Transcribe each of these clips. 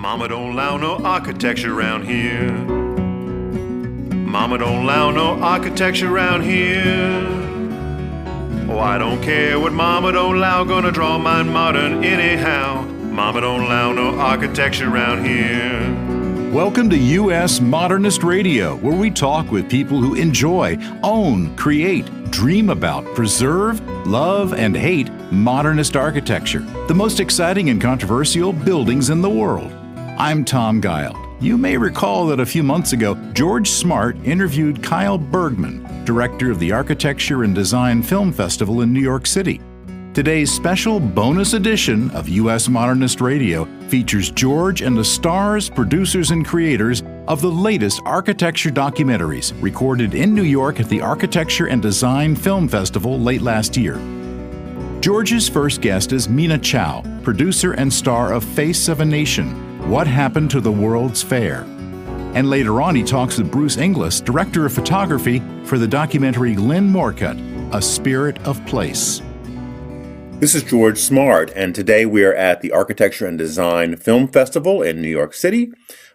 Mama don't allow no architecture around here. Mama don't allow no architecture around here. Oh, I don't care what Mama don't allow, gonna draw mine modern anyhow. Mama don't allow no architecture around here. Welcome to US Modernist Radio, where we talk with people who enjoy, own, create, dream about, preserve, love, and hate modernist architecture, the most exciting and controversial buildings in the world. I'm Tom Guile. You may recall that a few months ago, George Smart interviewed Kyle Bergman, director of the Architecture and Design Film Festival in New York City. Today's special bonus edition of US Modernist Radio features George and the stars, producers, and creators of the latest architecture documentaries recorded in New York at the Architecture and Design Film Festival late last year. George's first guest is Mina Chow, producer and star of Face of a Nation, What Happened to the World's Fair. And later on, he talks with Bruce Inglis, director of photography for the documentary Lynn Murcott, A Spirit of Place. This is George Smart, and today we are at the Architecture and Design Film Festival in New York City.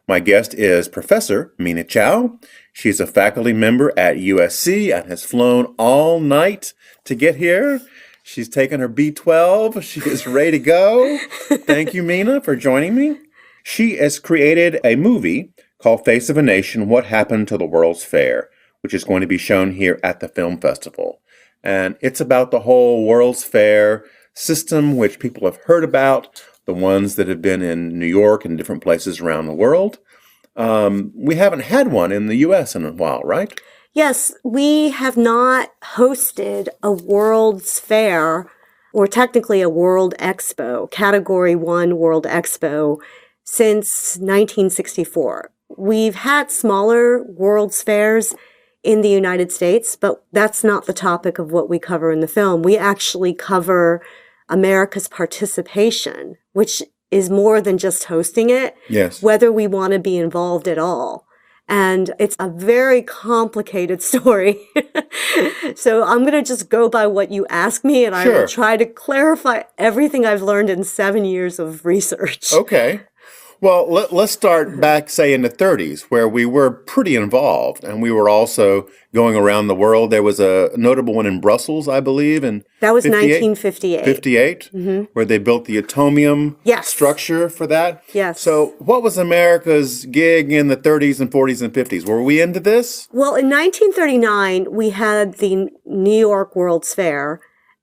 My guest is Professor Mina Chow. She's a faculty member at USC and has flown all night to get here. She's taken her B12. She is ready to go. Thank you, Mina, for joining me. She has created a movie called Face of a Nation, What Happened to the World's Fair, which is going to be shown here at the film festival. And it's about the whole World's Fair system, which people have heard about, the ones that have been in New York and different places around the world. We haven't had one in the U.S. in a while, right? Yes, we have not hosted a World's Fair, or technically a World Expo, Category 1 World Expo, since 1964. We've had smaller World's Fairs in the United States, but that's not the topic of what we cover in the film. We actually cover America's participation, which is more than just hosting it, yes, whether we want to be involved at all. And it's a very complicated story. So I'm going to just go by what you ask me, and Sure. I will try to clarify everything I've learned in 7 years of research. Okay. Well, let's start back, say, in the 30s, where we were pretty involved, and we were also going around the world. There was a notable one in Brussels, I believe, and That was 1958. 58, where they built the atomium Yes. structure for that. Yes. So what was America's gig in the 30s and 40s and 50s? Were we into this? Well, in 1939, we had the New York World's Fair,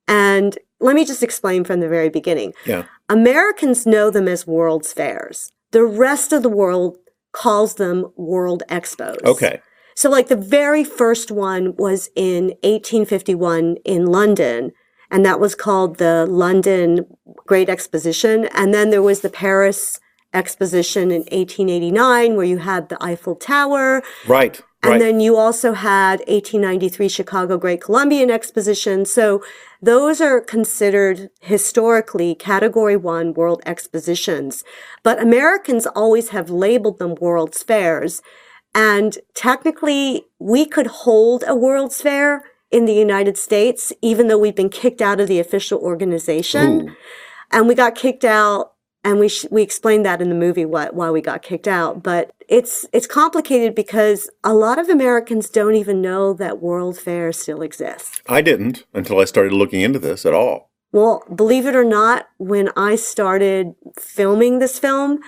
and let me just explain from the very beginning. Yeah. Americans know them as World's Fairs. The rest of the world calls them World Expos. Okay. So like the very first one was in 1851 in London, and that was called the London Great Exposition. And then there was the Paris Exposition in 1889, where you had the Eiffel Tower. Right. And then you also had 1893 Chicago Great Columbian Exposition. So those are considered historically Category 1 World Expositions. But Americans always have labeled them World's Fairs. And technically, we could hold a World's Fair in the United States, even though we've been kicked out of the official organization. Ooh. And we got kicked out. And we explained that in the movie why we got kicked out. But it's complicated because a lot of Americans don't even know that World Fair still exists. I didn't until I started looking into this at all. Well, believe it or not, when I started filming this film,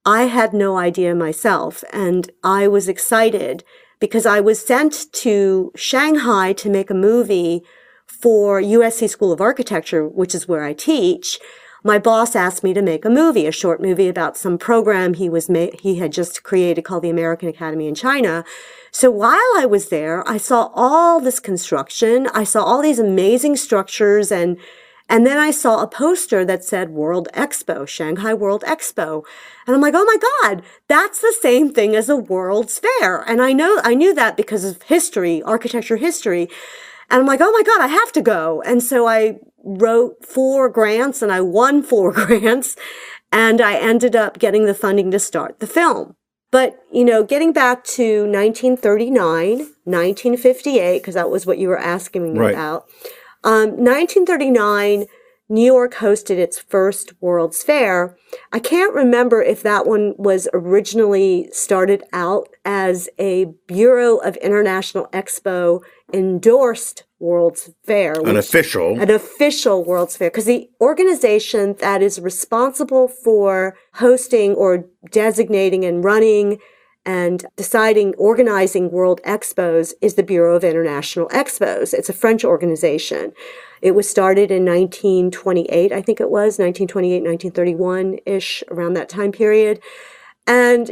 I had no idea myself. And I was excited because I was sent to Shanghai to make a movie for USC School of Architecture, which is where I teach. My boss asked me to make a movie, a short movie about some program he had just created called the American Academy in China. So while I was there, I saw all this construction. I saw all these amazing structures, and then I saw a poster that said World Expo, Shanghai World Expo. And I'm like, oh my God, that's the same thing as a World's Fair. And I knew that because of history, architecture history. And I'm like, oh my God, I have to go. And so I wrote 4 grants and I won 4 grants, and I ended up getting the funding to start the film. But, getting back to 1939, 1958, because that was what you were asking me Right. about. 1939, New York hosted its first World's Fair. I can't remember if that one was originally started out as a Bureau of International Expo endorsed World's Fair. An official World's Fair, because the organization that is responsible for hosting or designating and running and organizing world expos is the Bureau of International Expos. It's a French organization. It was started in 1928, I think it was, 1928, 1931-ish, around that time period. And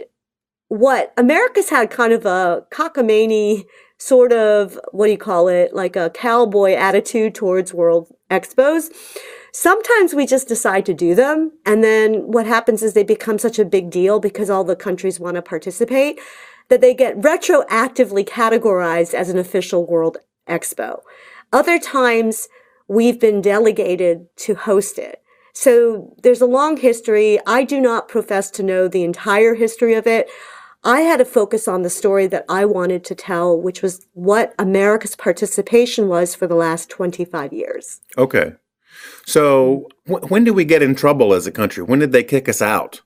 America's had kind of a cockamamie sort of, like a cowboy attitude towards world expos. Sometimes we just decide to do them, and then what happens is they become such a big deal because all the countries want to participate that they get retroactively categorized as an official world expo. Other times, we've been delegated to host it. So there's a long history. I do not profess to know the entire history of it. I had to focus on the story that I wanted to tell, which was what America's participation was for the last 25 years. Okay. So when did we get in trouble as a country? When did they kick us out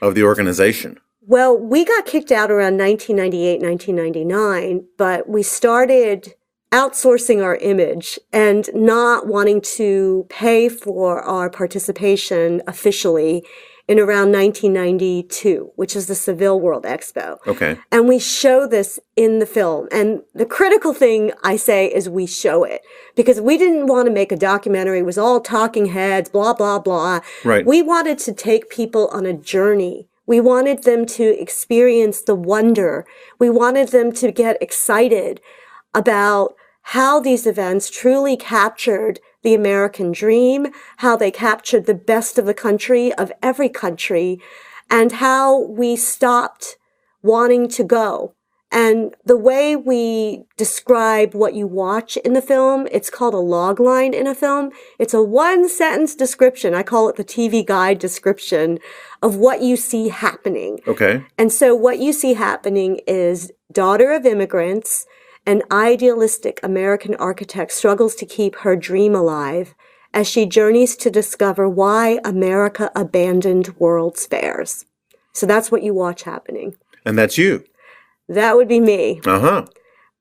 of the organization? Well, we got kicked out around 1998, 1999, but we started outsourcing our image and not wanting to pay for our participation officially in around 1992, which is the Seville World Expo. Okay. And we show this in the film. And the critical thing I say is we show it because we didn't want to make a documentary. It was all talking heads, blah, blah, blah. Right. We wanted to take people on a journey. We wanted them to experience the wonder. We wanted them to get excited about how these events truly captured the American dream, how they captured the best of the country, of every country, and how we stopped wanting to go. And the way we describe what you watch in the film, it's called a log line in a film. It's a one-sentence description. I call it the TV guide description of what you see happening. Okay. And so what you see happening is daughter of immigrants, an idealistic American architect struggles to keep her dream alive as she journeys to discover why America abandoned World's Fairs. So that's what you watch happening. And that's you. That would be me. Uh-huh.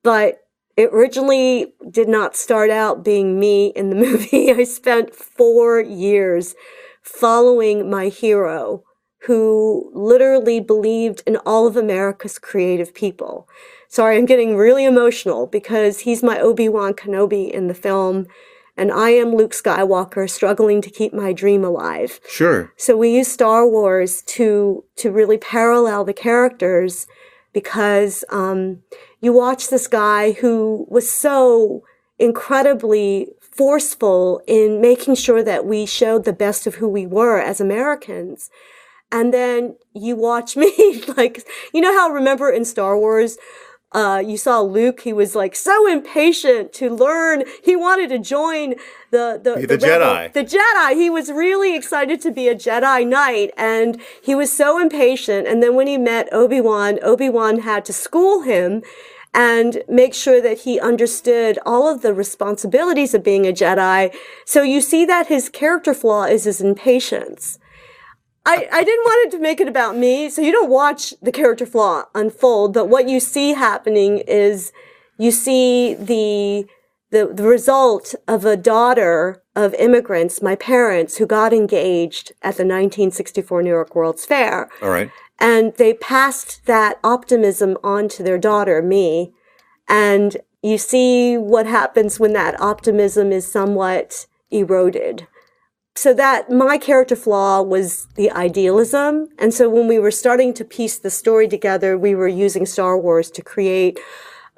But it originally did not start out being me in the movie. I spent 4 years following my hero, who literally believed in all of America's creative people. Sorry, I'm getting really emotional because he's my Obi-Wan Kenobi in the film, and I am Luke Skywalker struggling to keep my dream alive. Sure. So we use Star Wars to really parallel the characters because you watch this guy who was so incredibly forceful in making sure that we showed the best of who we were as Americans. And then you watch me, like, you know how, remember in Star Wars, you saw Luke, he was like so impatient to learn. He wanted to join the Jedi. The Jedi. He was really excited to be a Jedi Knight, and he was so impatient. And then when he met Obi-Wan, Obi-Wan had to school him and make sure that he understood all of the responsibilities of being a Jedi. So you see that his character flaw is his impatience. I didn't want it to make it about me, so you don't watch the character flaw unfold, but what you see happening is you see the result of a daughter of immigrants, my parents, who got engaged at the 1964 New York World's Fair. All right. And they passed that optimism on to their daughter, me, and you see what happens when that optimism is somewhat eroded. So that my character flaw was the idealism. And so when we were starting to piece the story together, we were using Star Wars to create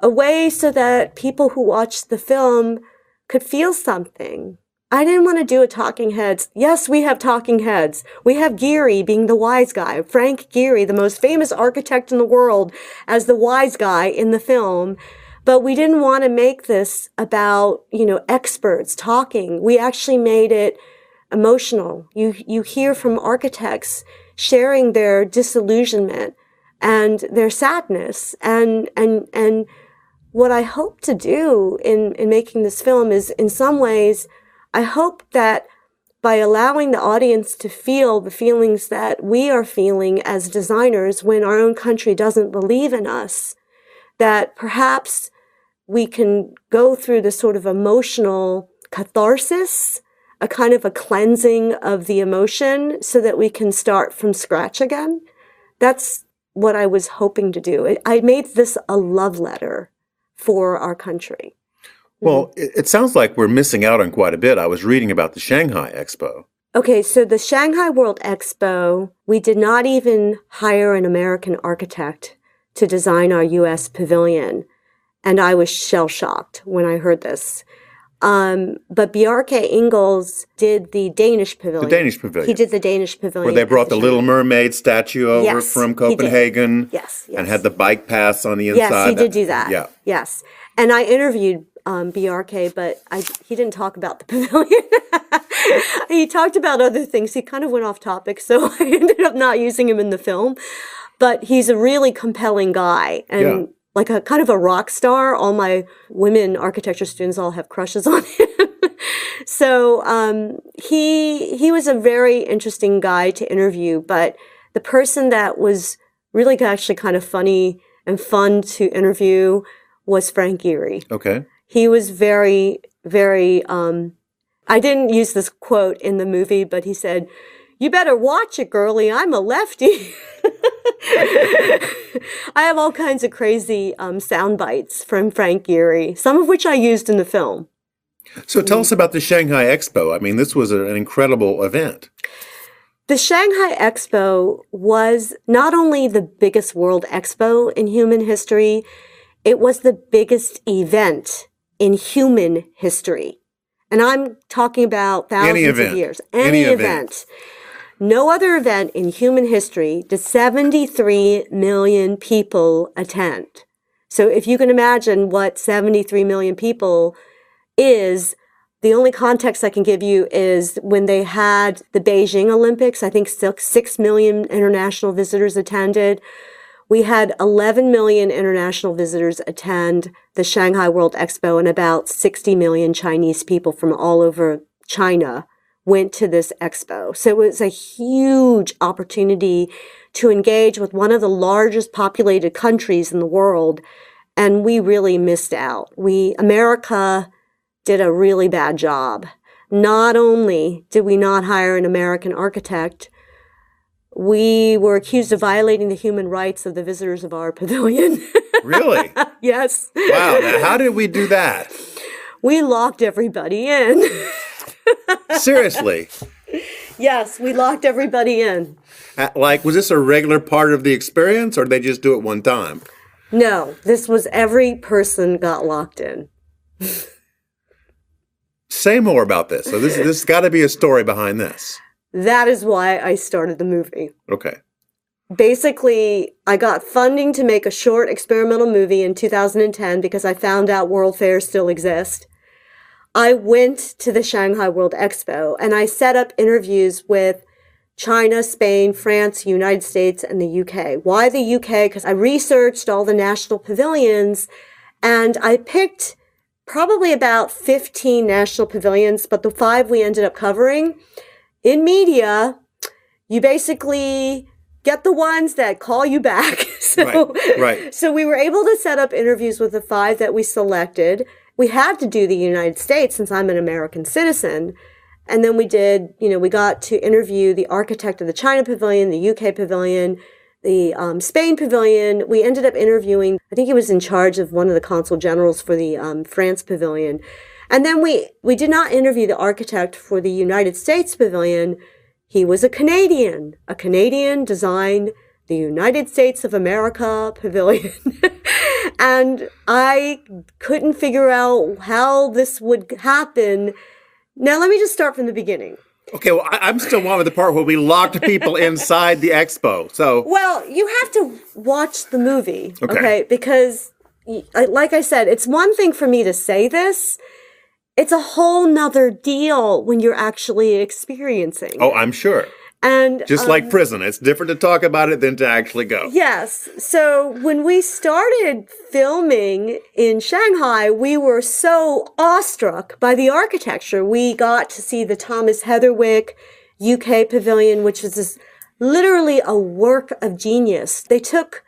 a way so that people who watched the film could feel something. I didn't want to do a talking heads. Yes, we have talking heads. We have Gehry being the wise guy, Frank Gehry, the most famous architect in the world, as the wise guy in the film. But we didn't want to make this about, experts talking. We actually made it emotional. You hear from architects sharing their disillusionment and their sadness. And what I hope to do in making this film is, in some ways, I hope that by allowing the audience to feel the feelings that we are feeling as designers when our own country doesn't believe in us, that perhaps we can go through this sort of emotional catharsis, a kind of a cleansing of the emotion so that we can start from scratch again. That's what I was hoping to do. I made this a love letter for our country. Well, it sounds like we're missing out on quite a bit. I was reading about the Shanghai Expo. Okay, so the Shanghai World Expo, we did not even hire an American architect to design our US pavilion. And I was shell-shocked when I heard this. But Bjarke Ingels did the Danish pavilion. The Danish pavilion. He did the Danish pavilion. Where they brought the Little Mermaid statue over from Copenhagen. Yes. And had the bike paths on the inside. Yes, he did do that. Yeah. Yes. And I interviewed Bjarke, but he didn't talk about the pavilion. He talked about other things. He kind of went off topic, so I ended up not using him in the film. But he's a really compelling guy. And like a kind of a rock star. All my women architecture students all have crushes on him. So he was a very interesting guy to interview, but the person that was really actually kind of funny and fun to interview was Frank Gehry. Okay. He was very, very, I didn't use this quote in the movie, but he said, "You better watch it, girlie. I'm a lefty." I have all kinds of crazy sound bites from Frank Gehry, some of which I used in the film. So tell us about the Shanghai Expo. I mean, this was an incredible event. The Shanghai Expo was not only the biggest world expo in human history, it was the biggest event in human history. And I'm talking about thousands of years. Any event. No other event in human history did 73 million people attend. So if you can imagine what 73 million people is, the only context I can give you is when they had the Beijing Olympics, I think 6 million international visitors attended. We had 11 million international visitors attend the Shanghai World Expo, and about 60 million Chinese people from all over China went to this expo. So it was a huge opportunity to engage with one of the largest populated countries in the world, and we really missed out. America did a really bad job. Not only did we not hire an American architect, we were accused of violating the human rights of the visitors of our pavilion. Really? Yes. Wow. Now, how did we do that? We locked everybody in. Seriously? Yes, we locked everybody in. Was this a regular part of the experience, or did they just do it one time? No, this was every person got locked in. Say more about this. So this has got to be a story behind this. That is why I started the movie. Okay. Basically, I got funding to make a short experimental movie in 2010 because I found out World Fairs still exist. I went to the Shanghai World Expo and I set up interviews with China, Spain, France, United States, and the UK. Why the UK? Because I researched all the national pavilions and I picked probably about 15 national pavilions, but the 5 we ended up covering. In media, you basically get the ones that call you back. Right. So we were able to set up interviews with the 5 that we selected. We had to do the United States since I'm an American citizen. And then we did, we got to interview the architect of the China Pavilion, the UK Pavilion, the Spain Pavilion. We ended up interviewing, I think he was in charge of one of the consul generals for the France Pavilion. And then we did not interview the architect for the United States Pavilion. He was a Canadian. A Canadian designed the United States of America Pavilion. And I couldn't figure out how this would happen. Now, let me just start from the beginning. Okay, well, I'm still one with the part where we locked people inside the expo. So, well, you have to watch the movie, okay? Because, like I said, it's one thing for me to say this. It's a whole nother deal when you're actually experiencing. Oh, I'm sure. And just like prison, it's different to talk about it than to actually go. Yes. So when we started filming in Shanghai, we were so awestruck by the architecture. We got to see the Thomas Heatherwick UK pavilion, which is literally a work of genius. They took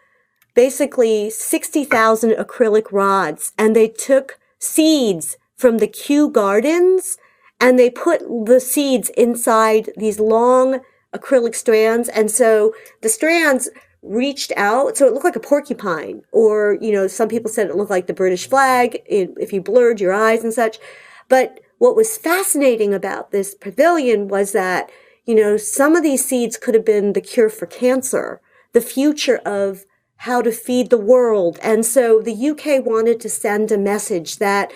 basically 60,000 acrylic rods and they took seeds from the Kew Gardens and they put the seeds inside these long acrylic strands. And so the strands reached out. So it looked like a porcupine, or, some people said it looked like the British flag if you blurred your eyes and such. But what was fascinating about this pavilion was that, some of these seeds could have been the cure for cancer, the future of how to feed the world. And so the UK wanted to send a message that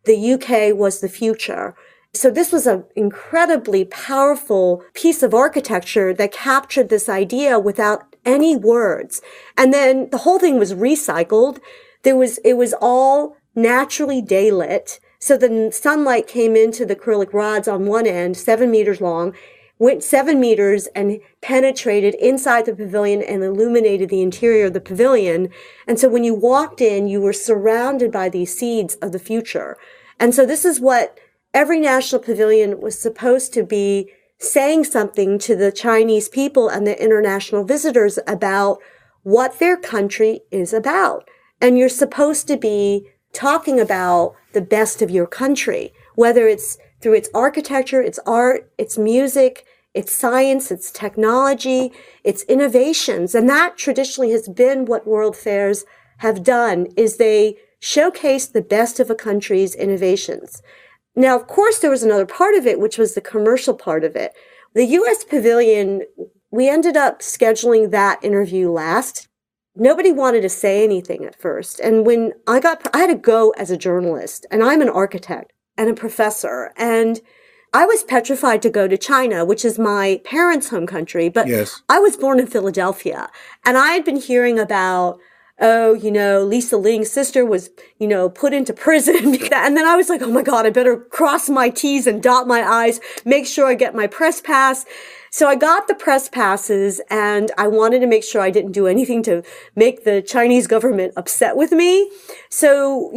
the UK was the future. So this was an incredibly powerful piece of architecture that captured this idea without any words. And then the whole thing was recycled. It was all naturally daylit. So the sunlight came into the acrylic rods on one end, 7 meters long, went 7 meters and penetrated inside the pavilion and illuminated the interior of the pavilion. And so when you walked in, you were surrounded by these seeds of the future. And so this is what every national pavilion was supposed to be saying something to the Chinese people and the international visitors about what their country is about. And you're supposed to be talking about the best of your country, whether it's through its architecture, its art, its music, its science, its technology, its innovations. And that traditionally has been what world fairs have done, is they showcase the best of a country's innovations. Now, of course, there was another part of it, which was the commercial part of it. The U.S. Pavilion, we ended up scheduling that interview last. Nobody wanted to say anything at first. And when I had to go as a journalist, and I'm an architect and a professor, and I was petrified to go to China, which is my parents' home country, but yes. I was born in Philadelphia, and I had been hearing about, Lisa Ling's sister was, put into prison. And then I was like, oh my God, I better cross my T's and dot my I's, make sure I get my press pass. So I got the press passes, and I wanted to make sure I didn't do anything to make the Chinese government upset with me. So,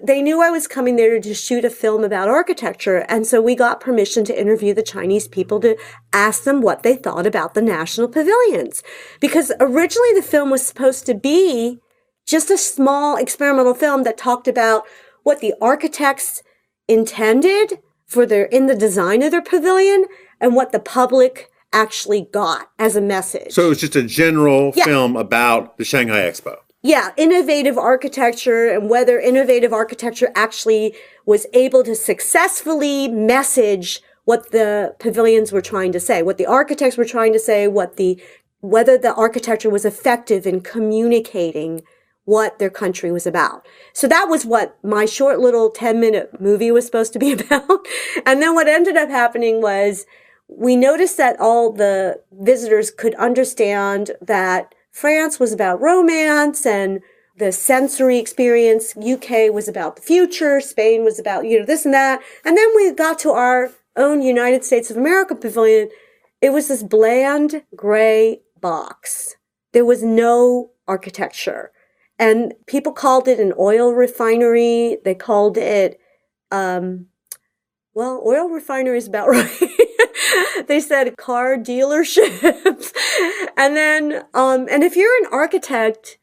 they knew I was coming there to shoot a film about architecture. And so we got permission to interview the Chinese people to ask them what they thought about the national pavilions. Because originally the film was supposed to be just a small experimental film that talked about what the architects intended in the design of their pavilion and what the public actually got as a message. So it was just a general film about the Shanghai Expo. Yeah, innovative architecture, and whether innovative architecture actually was able to successfully message what the pavilions were trying to say, what the architects were trying to say, whether the architecture was effective in communicating what their country was about. So that was what my short little 10-minute movie was supposed to be about. And then what ended up happening was we noticed that all the visitors could understand that France was about romance and the sensory experience. UK was about the future. Spain was about, this and that. And then we got to our own United States of America pavilion. It was this bland gray box. There was no architecture. And people called it an oil refinery. They called it, oil refinery is about right. They said car dealerships. And then, and if you're an architect,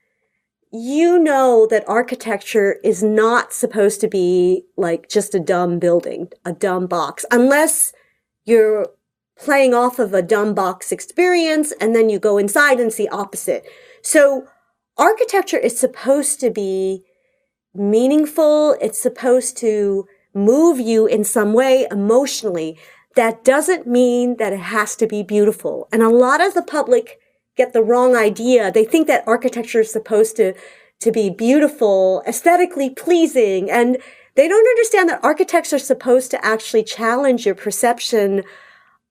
you know that architecture is not supposed to be like just a dumb building, a dumb box, unless you're playing off of a dumb box experience and then you go inside and see opposite. So architecture is supposed to be meaningful. It's supposed to move you in some way emotionally. That doesn't mean that it has to be beautiful. And a lot of the public get the wrong idea. They think that architecture is supposed to be beautiful, aesthetically pleasing. And they don't understand that architects are supposed to actually challenge your perception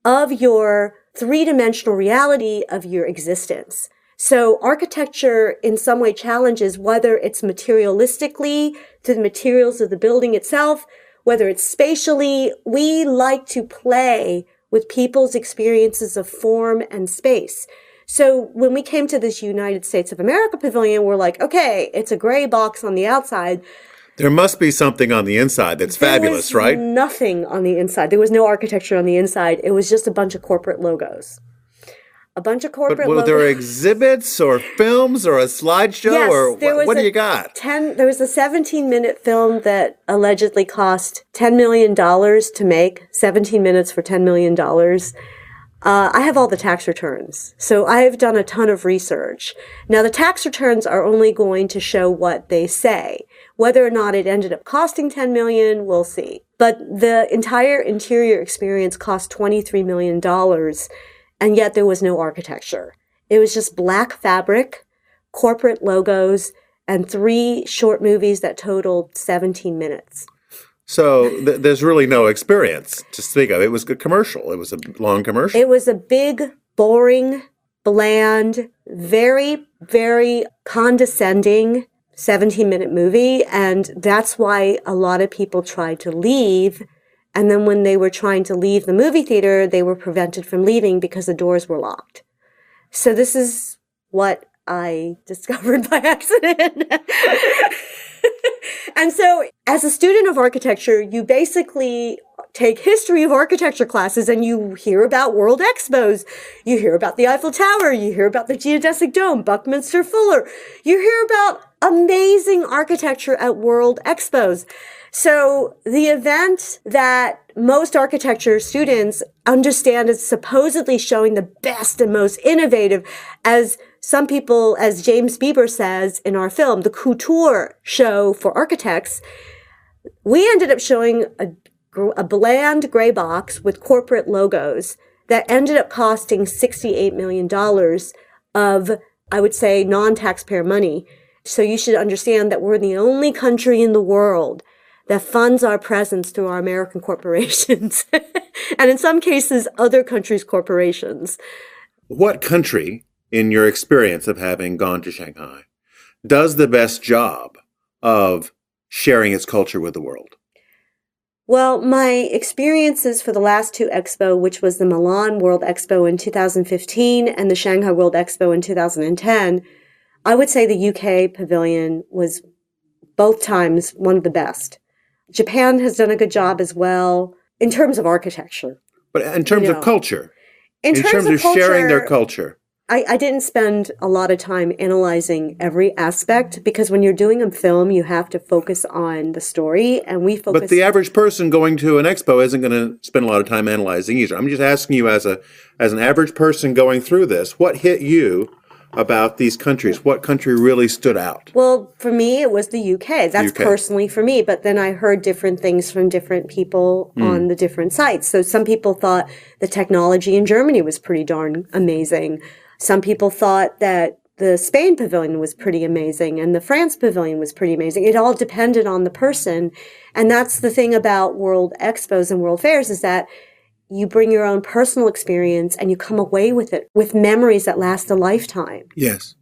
of your three-dimensional reality of your existence. So architecture in some way challenges whether it's materialistically to the materials of the building itself, whether it's spatially. We like to play with people's experiences of form and space. So when we came to this United States of America pavilion, we're like, okay, it's a gray box on the outside. There must be something on the inside that's fabulous, right? Nothing on the inside. There was no architecture on the inside. It was just a bunch of corporate logos. A bunch of corporate logos. Were there exhibits or films or a slideshow? Yes, or what do you got? There was a 17-minute film that allegedly cost $10 million to make, 17 minutes for $10 million. I have all the tax returns, so I've done a ton of research. Now, the tax returns are only going to show what they say. Whether or not it ended up costing $10 million, we'll see. But the entire interior experience cost $23 million, and yet there was no architecture. It was just black fabric, corporate logos, and 3 short movies that totaled 17 minutes. So there's really no experience to speak of. It was a commercial. It was a long commercial. It was a big, boring, bland, very, very condescending 17-minute movie. And that's why a lot of people tried to leave. And then when they were trying to leave the movie theater, they were prevented from leaving because the doors were locked. So this is what I discovered by accident. And so as a student of architecture, you basically take history of architecture classes and you hear about World Expos. You hear about the Eiffel Tower. You hear about the Geodesic Dome, Buckminster Fuller. You hear about amazing architecture at World Expos. So the event that most architecture students understand is supposedly showing the best and most innovative, as some people, as James Bieber says in our film, the couture show for architects. We ended up showing a bland gray box with corporate logos that ended up costing $68 million of, I would say, non-taxpayer money. So you should understand that we're the only country in the world that funds our presence through our American corporations. And in some cases, other countries' corporations. What country, in your experience of having gone to Shanghai, does the best job of sharing its culture with the world? Well, my experiences for the last 2 Expo, which was the Milan World Expo in 2015 and the Shanghai World Expo in 2010, I would say the UK pavilion was both times one of the best. Japan has done a good job as well in terms of architecture. But in terms of culture, in terms of culture, sharing their culture. I didn't spend a lot of time analyzing every aspect because when you're doing a film, you have to focus on the story, and we focus. But the average person going to an expo isn't going to spend a lot of time analyzing either. I'm just asking you, as an average person going through this, what hit you about these countries? What country really stood out? Well, for me, it was the UK. That's personally for me. But then I heard different things from different people on the different sites. So some people thought the technology in Germany was pretty darn amazing. Some people thought that the Spain pavilion was pretty amazing and the France pavilion was pretty amazing. It all depended on the person. And that's the thing about World Expos and World Fairs, is that you bring your own personal experience and you come away with it with memories that last a lifetime. Yes.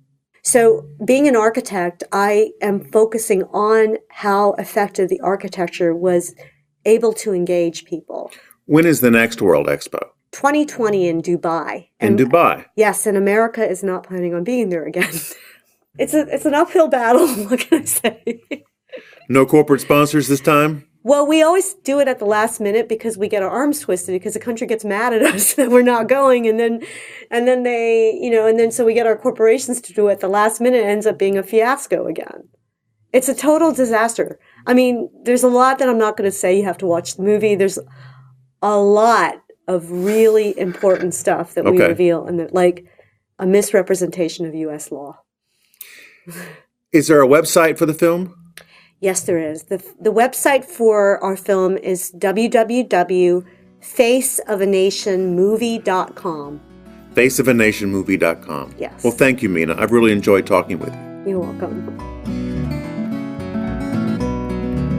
So being an architect, I am focusing on how effective the architecture was able to engage people. When is the next World Expo? 2020 in Dubai. In Dubai? Yes, and America is not planning on being there again. It's an uphill battle, what can I say? No corporate sponsors this time? Well, we always do it at the last minute because we get our arms twisted because the country gets mad at us that we're not going, and then so we get our corporations to do it at the last minute. It ends up being a fiasco again. It's a total disaster. I mean, there's a lot that I'm not going to say. You have to watch the movie. There's a lot of really important stuff that we reveal, and that, like a misrepresentation of U.S. law. Is there a website for the film? Yes, there is. The website for our film is www.faceofanationmovie.com. Faceofanationmovie.com. Yes. Well, thank you, Mina. I've really enjoyed talking with you. You're welcome.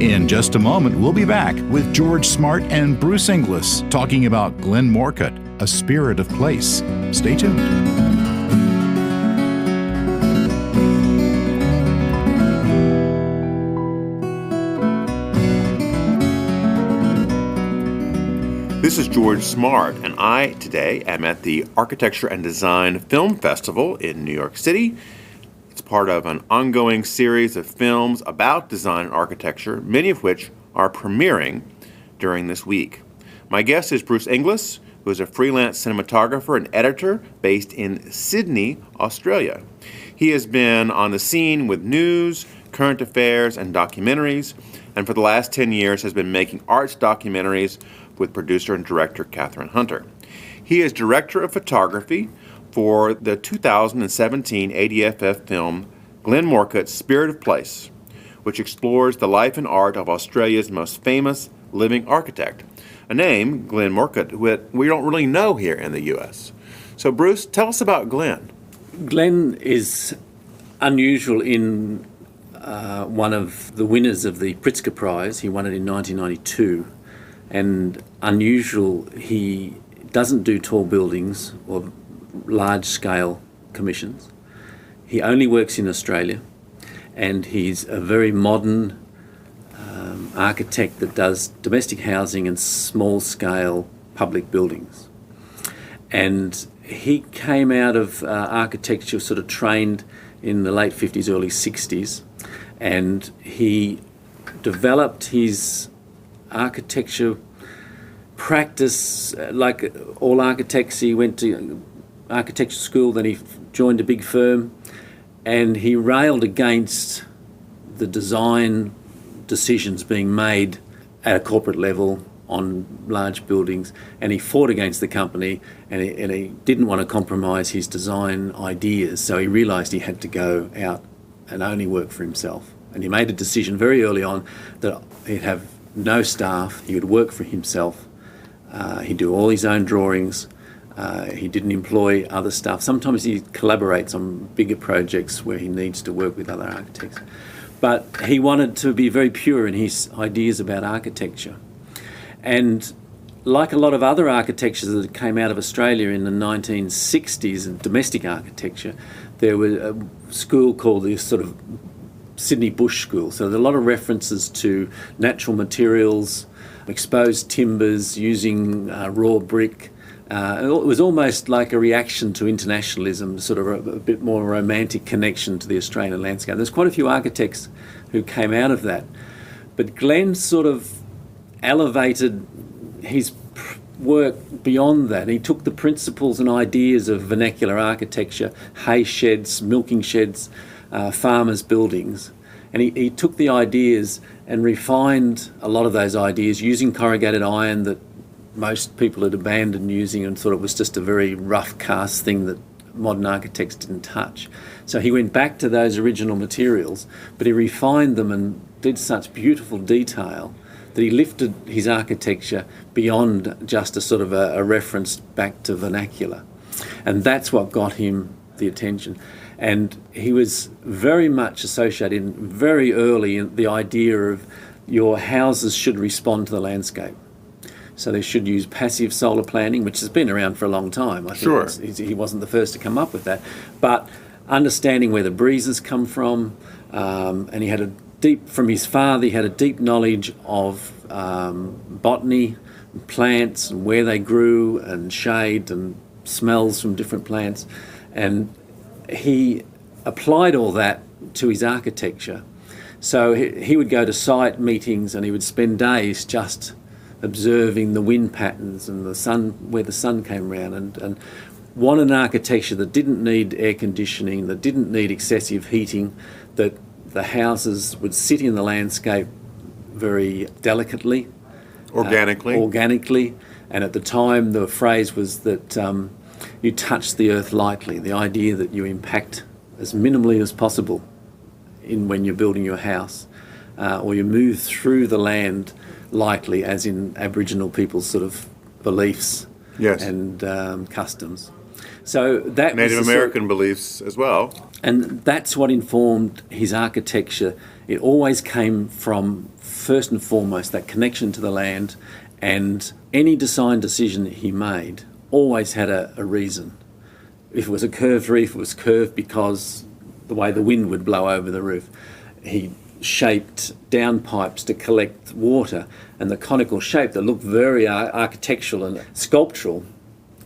In just a moment, we'll be back with George Smart and Bruce Inglis talking about Glenn Murcott, A Spirit of Place. Stay tuned. This is George George Smart, and I today am at the Architecture and Design Film Festival in New York City. It's part of an ongoing series of films about design and architecture, many of which are premiering during this week. My guest is Bruce Inglis, who is a freelance cinematographer and editor based in Sydney, Australia. He has been on the scene with news, current affairs, and documentaries, and for the last 10 years has been making arts documentaries with producer and director Catherine Hunter. He is director of photography for the 2017 ADFF film Glenn Murcott's Spirit of Place, which explores the life and art of Australia's most famous living architect, a name, Glenn Murcott, who we don't really know here in the U.S. So Bruce, tell us about Glenn. Glenn is unusual in one of the winners of the Pritzker Prize. He won it in 1992. And unusual, he doesn't do tall buildings or large-scale commissions. He only works in Australia, and he's a very modern architect that does domestic housing and small-scale public buildings. And he came out of architecture, sort of trained in the late 50s, early 60s, and he developed his architecture practice like all architects. He went to architecture school, then he joined a big firm, and he railed against the design decisions being made at a corporate level on large buildings, and he fought against the company, and he didn't want to compromise his design ideas, so he realised he had to go out and only work for himself. And he made a decision very early on that he'd have no staff, he would work for himself, he'd do all his own drawings, he didn't employ other staff. Sometimes he collaborates on bigger projects where he needs to work with other architects. But he wanted to be very pure in his ideas about architecture. And like a lot of other architectures that came out of Australia in the 1960s in domestic architecture, there was a school called the sort of Sydney Bush School. So there are a lot of references to natural materials, exposed timbers, using raw brick. It was almost like a reaction to internationalism, sort of a bit more romantic connection to the Australian landscape. There's quite a few architects who came out of that. But Glenn sort of elevated his work beyond that. He took the principles and ideas of vernacular architecture, hay sheds, milking sheds, farmers' buildings, and he took the ideas and refined a lot of those ideas using corrugated iron that most people had abandoned using and thought it was just a very rough cast thing that modern architects didn't touch. So he went back to those original materials, but he refined them and did such beautiful detail that he lifted his architecture beyond just a sort of a reference back to vernacular. And that's what got him the attention. And he was very much associated very early in the idea of your houses should respond to the landscape. So they should use passive solar planning, which has been around for a long time. I think sure. He wasn't the first to come up with that. But understanding where the breezes come from, and he had from his father, he had a deep knowledge of botany, plants, and where they grew, and shade, and smells from different plants. And he applied all that to his architecture. So he would go to site meetings and he would spend days just observing the wind patterns and the sun, where the sun came around, and wanted an architecture that didn't need air conditioning, that didn't need excessive heating, that the houses would sit in the landscape very delicately. Organically. And at the time the phrase was that you touch the earth lightly, the idea that you impact as minimally as possible when you're building your house, or you move through the land lightly, as in Aboriginal people's sort of beliefs and customs. So that Native American beliefs as well. And that's what informed his architecture. It always came from, first and foremost, that connection to the land, and any design decision that he made always had a reason. If it was a curved roof, it was curved because the way the wind would blow over the roof. He shaped downpipes to collect water, and the conical shape that looked very architectural and sculptural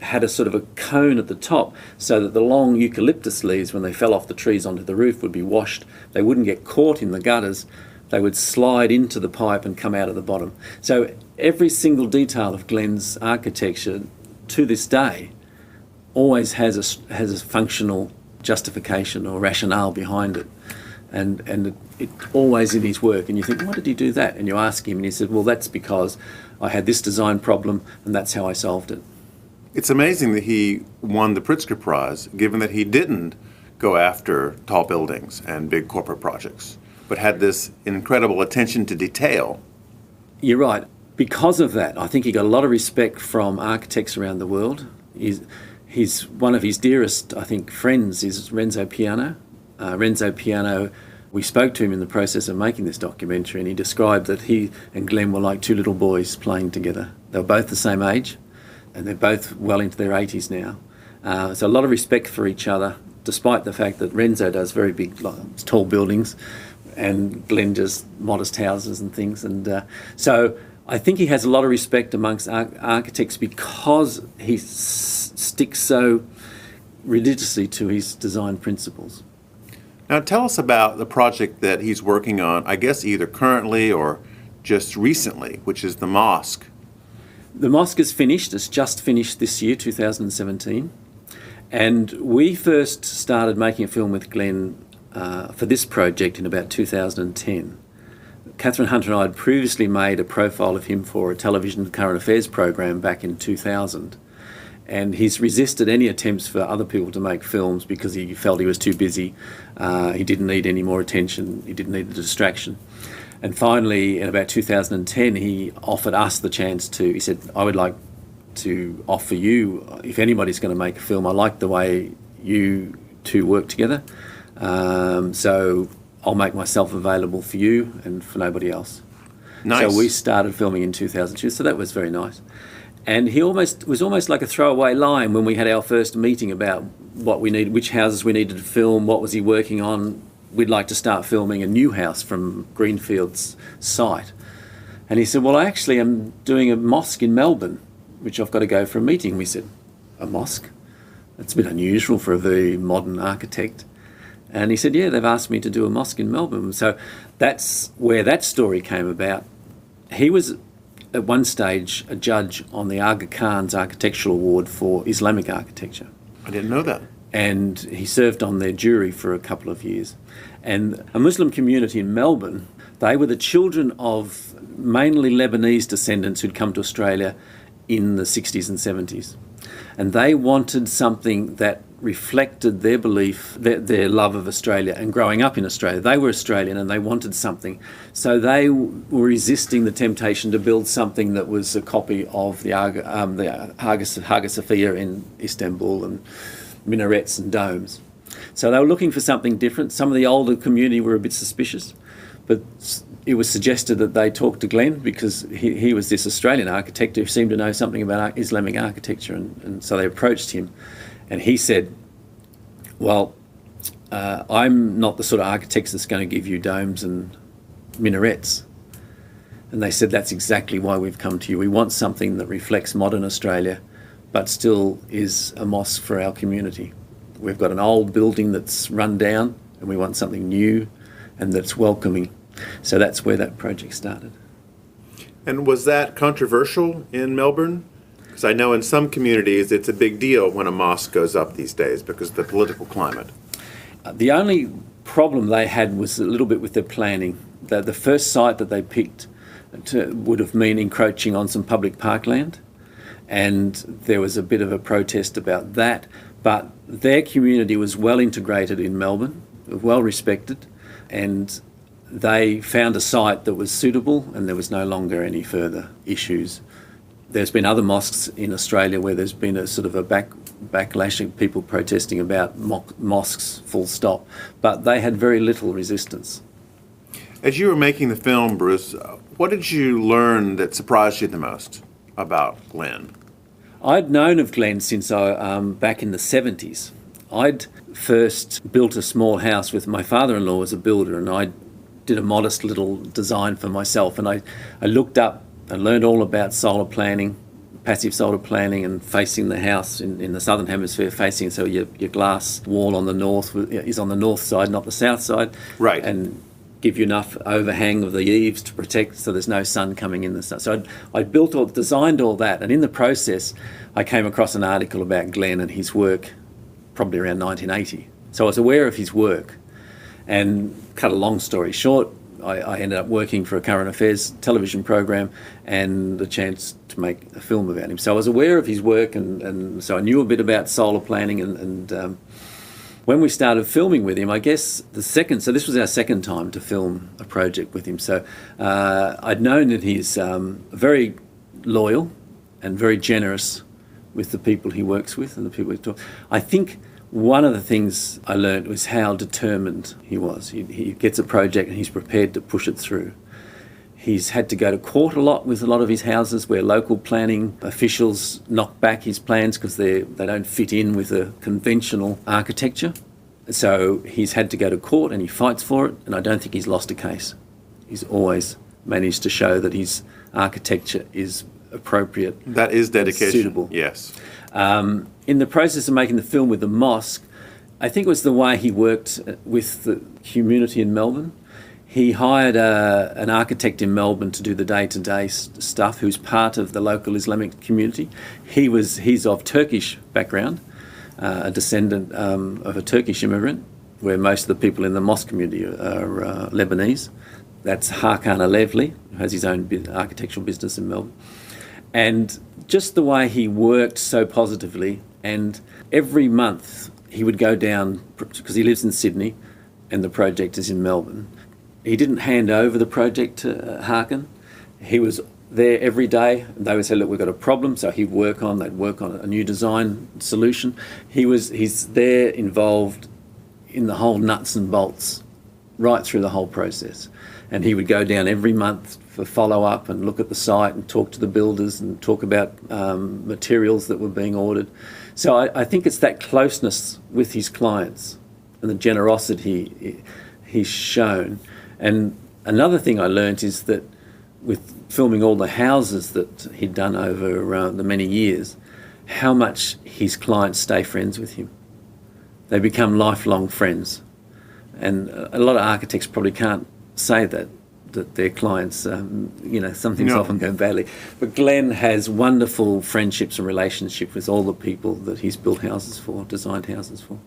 had a sort of a cone at the top, so that the long eucalyptus leaves, when they fell off the trees onto the roof, would be washed. They wouldn't get caught in the gutters. They would slide into the pipe and come out of the bottom. So every single detail of Glenn's architecture to this day always has a functional justification or rationale behind it. And it always in his work. And you think, why did he do that? And you ask him and he said, well, that's because I had this design problem and that's how I solved it. It's amazing that he won the Pritzker Prize, given that he didn't go after tall buildings and big corporate projects, but had this incredible attention to detail. You're right. Because of that, I think he got a lot of respect from architects around the world. He's one of his dearest, I think, friends is Renzo Piano. Renzo Piano, we spoke to him in the process of making this documentary, and he described that he and Glenn were like two little boys playing together. They were both the same age, and they're both well into their 80s now. So a lot of respect for each other, despite the fact that Renzo does very big, tall buildings, and Glenn does modest houses and things. And so I think he has a lot of respect amongst architects because he sticks so religiously to his design principles. Now tell us about the project that he's working on, I guess either currently or just recently, which is the mosque. The mosque is finished. It's just finished this year, 2017. And we first started making a film with Glenn for this project in about 2010. Catherine Hunter and I had previously made a profile of him for a television current affairs program back in 2000. And he's resisted any attempts for other people to make films because he felt he was too busy. He didn't need any more attention. He didn't need the distraction. And finally, in about 2010, he offered us the chance to, he said, I would like to offer you, if anybody's going to make a film, I like the way you two work together. So I'll make myself available for you and for nobody else. Nice. So we started filming in 2002, so that was very nice. And he was almost like a throwaway line when we had our first meeting about what we needed, which houses we needed to film, what was he working on. We'd like to start filming a new house from Greenfield's site. And he said, well, I actually am doing a mosque in Melbourne, which I've got to go for a meeting. We said, a mosque? That's a bit unusual for a very modern architect. And he said, yeah, they've asked me to do a mosque in Melbourne. So that's where that story came about. He was at one stage a judge on the Aga Khan's Architectural Award for Islamic architecture. I didn't know that. And he served on their jury for a couple of years. And a Muslim community in Melbourne, they were the children of mainly Lebanese descendants who'd come to Australia in the 60s and 70s. And they wanted something that reflected their belief, their love of Australia and growing up in Australia. They were Australian and they wanted something. So they were resisting the temptation to build something that was a copy of the Hagia Sophia in Istanbul and minarets and domes. So they were looking for something different. Some of the older community were a bit suspicious, but it was suggested that they talk to Glenn because he was this Australian architect who seemed to know something about Islamic architecture, and so they approached him. And he said, well, I'm not the sort of architect that's going to give you domes and minarets. And they said, that's exactly why we've come to you. We want something that reflects modern Australia, but still is a mosque for our community. We've got an old building that's run down, and we want something new and that's welcoming. So that's where that project started. And was that controversial in Melbourne? Because I know in some communities it's a big deal when a mosque goes up these days because of the political climate. The only problem they had was a little bit with their planning. The first site that they picked would have been encroaching on some public parkland, and there was a bit of a protest about that. But their community was well integrated in Melbourne, well respected, and they found a site that was suitable and there was no longer any further issues. There's been other mosques in Australia where there's been a sort of a backlash of people protesting about mosques, full stop, but they had very little resistance. As you were making the film, Bruce, what did you learn that surprised you the most about Glenn? I'd known of Glenn since back in the 70s. I'd first built a small house with my father-in-law as a builder, and I'd did a modest little design for myself, and I looked up and learned all about solar planning, passive solar planning, and facing the house in the southern hemisphere, facing, so your glass wall on the north is on the north side, not the south side. Right. And give you enough overhang of the eaves to protect, so there's no sun coming in the sun. So I designed all that, and in the process, I came across an article about Glenn and his work, probably around 1980. So I was aware of his work, and cut a long story short, I ended up working for a current affairs television program and the chance to make a film about him. So I was aware of his work, and so I knew a bit about solar planning, and when we started filming with him, I guess so this was our second time to film a project with him. So I'd known that he's very loyal and very generous with the people he works with and the people he talks. I think one of the things I learned was how determined he was. He gets a project and he's prepared to push it through. He's had to go to court a lot with a lot of his houses where local planning officials knock back his plans because they don't fit in with a conventional architecture. So he's had to go to court and he fights for it, and I don't think he's lost a case. He's always managed to show that his architecture is appropriate. That is dedication. Suitable. Yes. In the process of making the film with the mosque, I think it was the way he worked with the community in Melbourne. He hired an architect in Melbourne to do the day-to-day stuff, who's part of the local Islamic community. He's of Turkish background, a descendant of a Turkish immigrant, where most of the people in the mosque community are Lebanese. That's Hakan Alevli, who has his own architectural business in Melbourne. And just the way he worked so positively, and every month he would go down, because he lives in Sydney and the project is in Melbourne. He didn't hand over the project to Hakan. He was there every day. They would say, look, we've got a they'd work on a new design solution. He's there involved in the whole nuts and bolts right through the whole process. And he would go down every month for follow-up and look at the site and talk to the builders and talk about materials that were being ordered. So I think it's that closeness with his clients and the generosity he's shown. And another thing I learnt is that with filming all the houses that he'd done over the many years, how much his clients stay friends with him. They become lifelong friends. And a lot of architects probably can't say that their clients, some things often go badly. But Glenn has wonderful friendships and relationships with all the people that he's built houses for, designed houses for.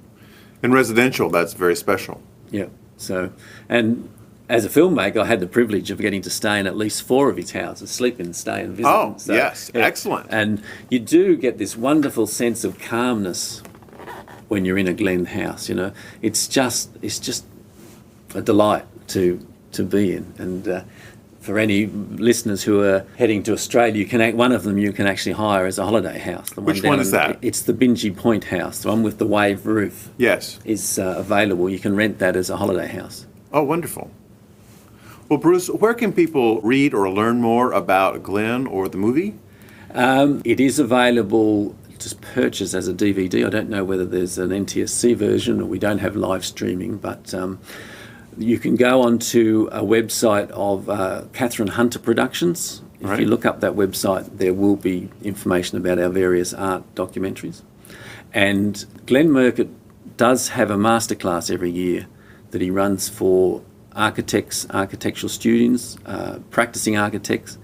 In residential, that's very special. Yeah. So, and as a filmmaker, I had the privilege of getting to stay in at least 4 of his houses, sleep in, stay and visit. Oh, so, yes, yeah. Excellent. And you do get this wonderful sense of calmness when you're in a Glen house. It's just a delight to be in. And for any listeners who are heading to Australia, one of them you can actually hire as a holiday house. Which one is that? It's the Bingy Point house, the one with the wave roof. Yes. Is available. You can rent that as a holiday house. Oh, wonderful. Well, Bruce, where can people read or learn more about Glenn or the movie? It is available to purchase as a DVD. I don't know whether there's an NTSC version, or we don't have live streaming, but you can go onto a website of Catherine Hunter Productions. If you look up that website, there will be information about our various art documentaries. And Glenn Murcott does have a masterclass every year that he runs for architects, architectural students, practicing architects,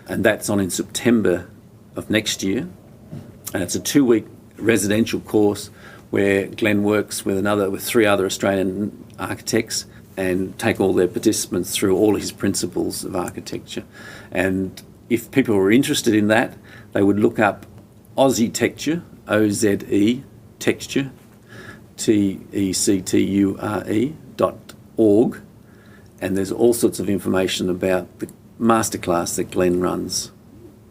and that's on in September of next year. And it's a 2-week residential course where Glenn works with 3 other Australian architects and take all their participants through all his principles of architecture. And if people were interested in that, they would look up Aussie Texture, O-Z-E, Texture, TECTURE.org, and there's all sorts of information about the masterclass that Glenn runs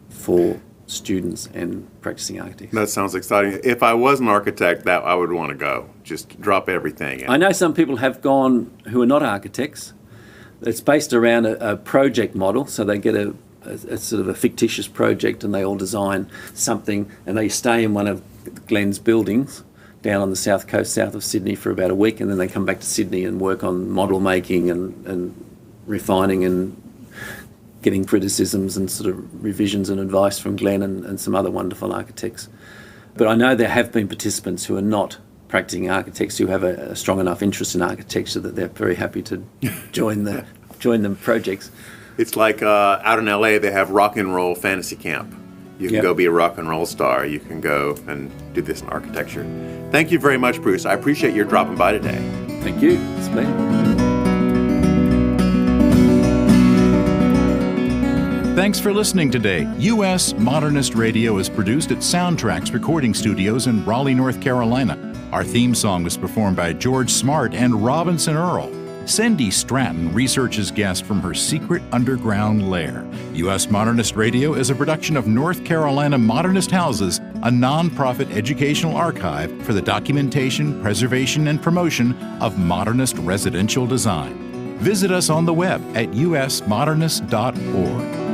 for students and practicing architects. That sounds exciting. If I was an architect, I would want to go. Just drop everything. I know some people have gone who are not architects. It's based around a project model, so they get a sort of a fictitious project and they all design something and they stay in one of Glenn's buildings down on the south coast, south of Sydney, for about a week, and then they come back to Sydney and work on model making and refining and getting criticisms and sort of revisions and advice from Glenn and some other wonderful architects. But I know there have been participants who are not practicing architects who have a strong enough interest in architecture that they're very happy to join the projects. It's like out in LA, they have rock and roll fantasy camp. You can go be a rock and roll star. You can go and do this in architecture. Thank you very much, Bruce. I appreciate your dropping by today. Thank you. It's been. Thanks for listening today. US Modernist Radio is produced at Soundtracks Recording Studios in Raleigh, North Carolina. Our theme song was performed by George Smart and Robinson Earl. Cindy Stratton researches guests from her secret underground lair. US Modernist Radio is a production of North Carolina Modernist Houses, a nonprofit educational archive for the documentation, preservation, and promotion of modernist residential design. Visit us on the web at usmodernist.org.